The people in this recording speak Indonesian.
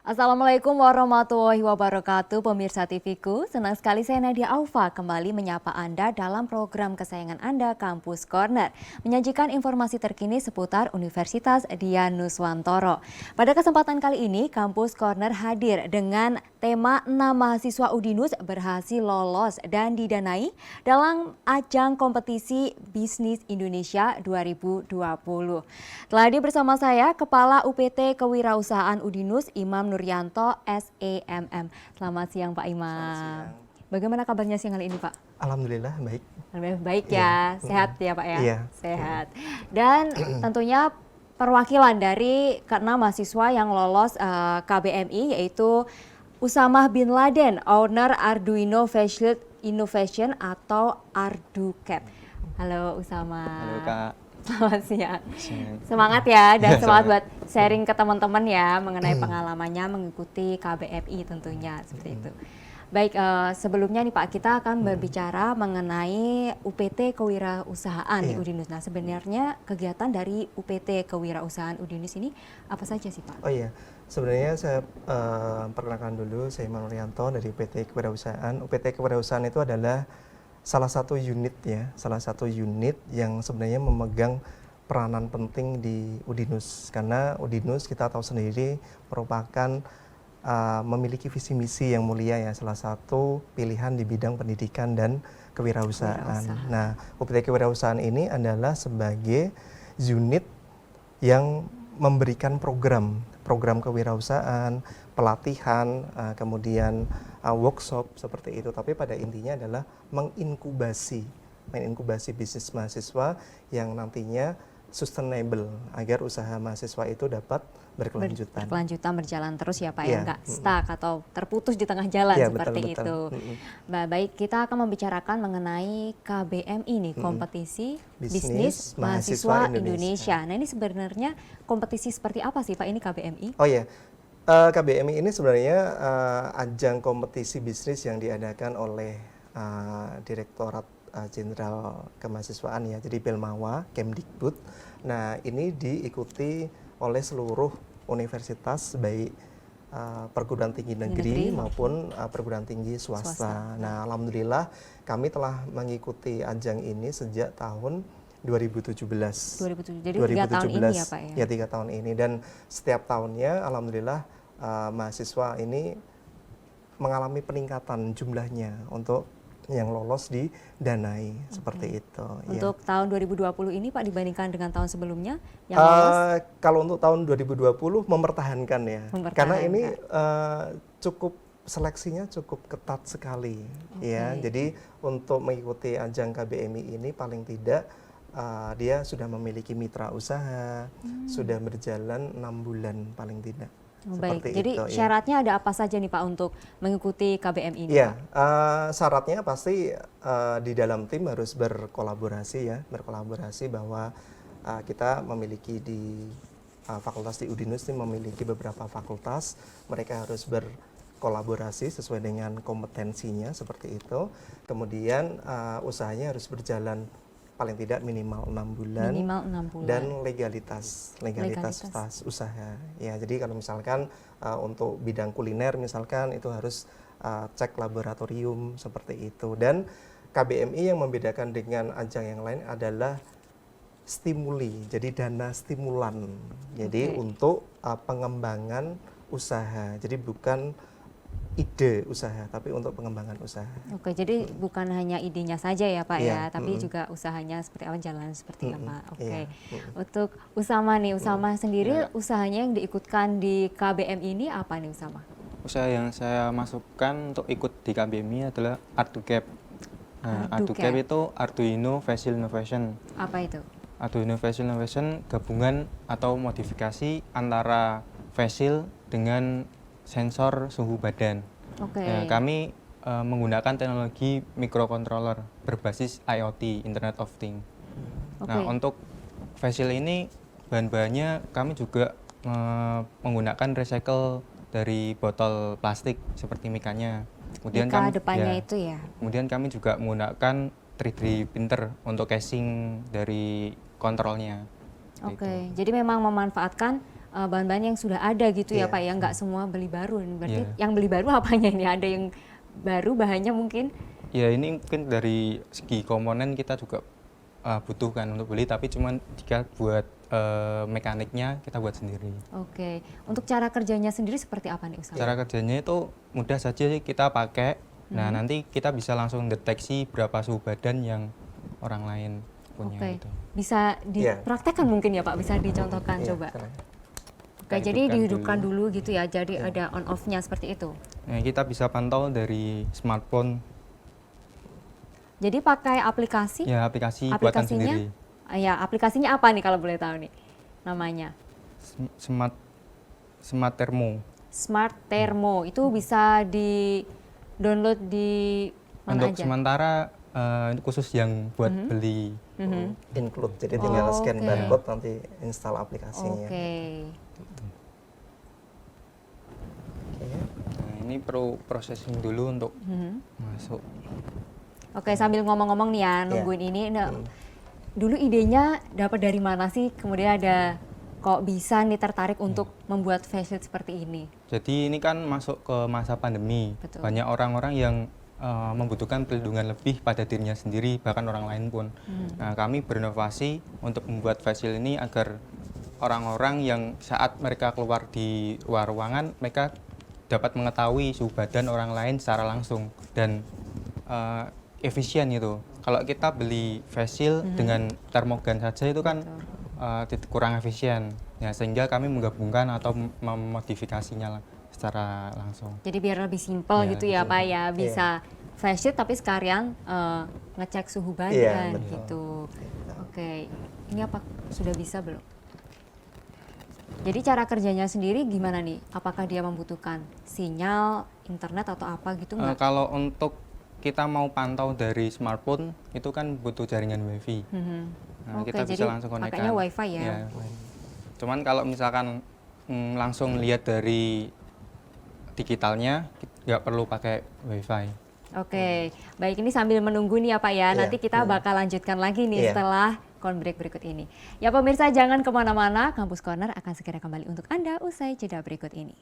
Assalamualaikum warahmatullahi wabarakatuh, pemirsa TV-ku. Senang sekali saya Nadia Aufa kembali menyapa Anda dalam program kesayangan Anda, Kampus Corner. Menyajikan informasi terkini seputar Universitas Dian Nuswantoro. Pada kesempatan kali ini, Kampus Corner hadir dengan tema 6 mahasiswa Udinus berhasil lolos dan didanai dalam ajang kompetisi Bisnis Indonesia 2020. Telah hadir bersama saya Kepala UPT Kewirausahaan Udinus, Imam Nuryanto, SEMM. Selamat siang Pak Imam. Selamat siang. Bagaimana kabarnya siang hari ini Pak? Alhamdulillah baik. Alhamdulillah baik ya, sehat ya Pak ya? Iya. Sehat. Dan tentunya perwakilan dari keenam mahasiswa yang lolos KBMI yaitu Usamah bin Laden, owner Arduino Facial Innovation atau Arducap. Halo Usamah. Halo Kak. Selamat siang. Semangat ya dan semangat buat sharing ke teman-teman ya mengenai pengalamannya mengikuti KBMI tentunya seperti itu. Baik, sebelumnya nih Pak, kita akan berbicara mengenai UPT Kewirausahaan di Udinus. Nah, sebenarnya kegiatan dari UPT Kewirausahaan Udinus ini apa saja sih Pak? Oh iya, sebenarnya saya perkenalkan dulu, saya Imam Nuryanto dari UPT Kewirausahaan. UPT Kewirausahaan itu adalah salah satu unit ya, salah satu unit yang sebenarnya memegang peranan penting di Udinus. Karena Udinus kita tahu sendiri merupakan memiliki visi misi yang mulia ya, salah satu pilihan di bidang pendidikan dan kewirausahaan. Nah, UPT Kewirausahaan ini adalah sebagai unit yang memberikan program kewirausahaan, pelatihan, kemudian workshop seperti itu. Tapi pada intinya adalah menginkubasi bisnis mahasiswa yang nantinya sustainable agar usaha mahasiswa itu dapat berkelanjutan. Berjalan terus ya Pak ya, nggak stuck atau terputus di tengah jalan seperti itu. Baik, kita akan membicarakan mengenai KBMI nih, kompetisi Bisnis Mahasiswa Indonesia. Nah ini sebenarnya kompetisi seperti apa sih Pak ini KBMI? Oh ya, KBMI ini sebenarnya ajang kompetisi bisnis yang diadakan oleh Direktorat Jenderal Kemahasiswaan ya, jadi Belmawa, Kemdikbud. Nah ini diikuti oleh seluruh universitas baik perguruan tinggi negeri maupun perguruan tinggi swasta. Nah alhamdulillah kami telah mengikuti ajang ini sejak tahun 2017. Jadi 3 tahun ini ya Pak ya? Ya 3 tahun ini, dan setiap tahunnya alhamdulillah mahasiswa ini mengalami peningkatan jumlahnya untuk yang lolos didanai seperti itu. Untuk tahun 2020 ini Pak dibandingkan dengan tahun sebelumnya yang lolos? Kalau untuk tahun 2020 mempertahankan ya, karena ini cukup seleksinya cukup ketat sekali ya. Jadi untuk mengikuti ajang KBMI ini paling tidak dia sudah memiliki mitra usaha, sudah berjalan 6 bulan paling tidak. Baik, jadi syaratnya ada apa saja nih Pak untuk mengikuti KBMI ini? Ya, syaratnya pasti di dalam tim harus berkolaborasi ya, bahwa kita memiliki di fakultas di Udinus ini memiliki beberapa fakultas, mereka harus berkolaborasi sesuai dengan kompetensinya seperti itu. Kemudian usahanya harus berjalan paling tidak minimal 6 bulan, dan legalitas tas usaha ya. Jadi kalau misalkan untuk bidang kuliner misalkan itu harus cek laboratorium seperti itu. Dan KBMI yang membedakan dengan ajang yang lain adalah stimuli, jadi dana stimulan. Jadi untuk pengembangan usaha, jadi bukan ide usaha, tapi untuk pengembangan usaha. Oke, jadi bukan hanya idenya saja ya Pak ya, tapi juga usahanya seperti apa, jalan seperti apa. Oke. Untuk Usamah nih, Usamah sendiri usahanya yang diikutkan di KBMI ini apa nih Usamah? Usaha yang saya masukkan untuk ikut di KBMI adalah Arducap. Nah, Arducap itu Arduino Facial Innovation. Apa itu? Arduino Facial Innovation gabungan atau modifikasi antara facial dengan sensor suhu badan. Nah, kami menggunakan teknologi microcontroller berbasis IoT, Internet of Things. Nah, untuk facial ini bahan-bahannya kami juga menggunakan recycle dari botol plastik seperti mikanya. Kemudian kemudian kami juga menggunakan 3D printer untuk casing dari kontrolnya. Jadi memang memanfaatkan bahan-bahan yang sudah ada gitu ya Iya. Pak ya, nggak semua beli baru. Berarti Iya. yang beli baru apanya ini? Ada yang baru bahannya mungkin? Ya ini mungkin dari segi komponen kita juga butuhkan untuk beli, tapi cuman jika buat mekaniknya kita buat sendiri. Oke, untuk cara kerjanya sendiri seperti apa nih Ustaz? Cara kerjanya itu mudah saja sih, kita pakai. Nah nanti kita bisa langsung deteksi berapa suhu badan yang orang lain punya Oke, gitu. bisa Iya. dipraktekkan mungkin ya Pak, bisa dicontohkan Iya, coba. keren. Oke, Kita jadi hidupkan dihidupkan dulu gitu ya, jadi Iya. ada on off-nya seperti itu. Nah kita bisa pantau dari smartphone, Jadi pakai aplikasi, ya aplikasi buatan aplikasinya, sendiri. ya aplikasinya apa nih kalau boleh tahu nih namanya? Smart Thermo. Smart Thermo, itu bisa di download di mana Untuk aja? sementara ini khusus yang buat beli. Include, jadi tinggal scan Oke. barcode nanti install aplikasinya. Oke, Oke. Nah ini perlu processing dulu untuk Mhm. masuk. Oke, sambil ngomong-ngomong nih ya, nungguin ini. Nah, dulu idenya dapat dari mana sih? Kemudian ada kok bisa nih tertarik untuk membuat face shield seperti ini? Jadi ini kan masuk ke masa pandemi. Betul. Banyak orang-orang yang membutuhkan perlindungan lebih pada dirinya sendiri, bahkan orang lain pun. Nah, kami berinovasi untuk membuat face shield ini agar orang-orang yang saat mereka keluar di luar ruangan, mereka dapat mengetahui suhu badan orang lain secara langsung dan efisien gitu. Kalau kita beli face shield dengan termogan saja itu kan kurang efisien. Ya, sehingga kami menggabungkan atau memodifikasinya secara langsung. Jadi biar lebih simpel Ya, gitu ya Pak ya, bisa face shield tapi sekalian ngecek suhu badan Iya, betul. gitu. Oke, ini apa sudah bisa belum? Jadi cara kerjanya sendiri gimana nih? Apakah dia membutuhkan sinyal, internet atau apa gitu nggak? Kalau untuk kita mau pantau dari smartphone itu kan butuh jaringan wifi. Nah, Oke, kita jadi bisa langsung konekkan. pakainya wifi ya? Iya. Cuman kalau misalkan langsung lihat dari digitalnya, nggak perlu pakai wifi. Oke, baik, ini sambil menunggu nih ya Pak ya, Iya, nanti kita bakal lanjutkan lagi nih Iya. setelah break berikut ini. Ya pemirsa, jangan kemana-mana, Kampus Corner akan segera kembali untuk Anda usai jeda berikut ini.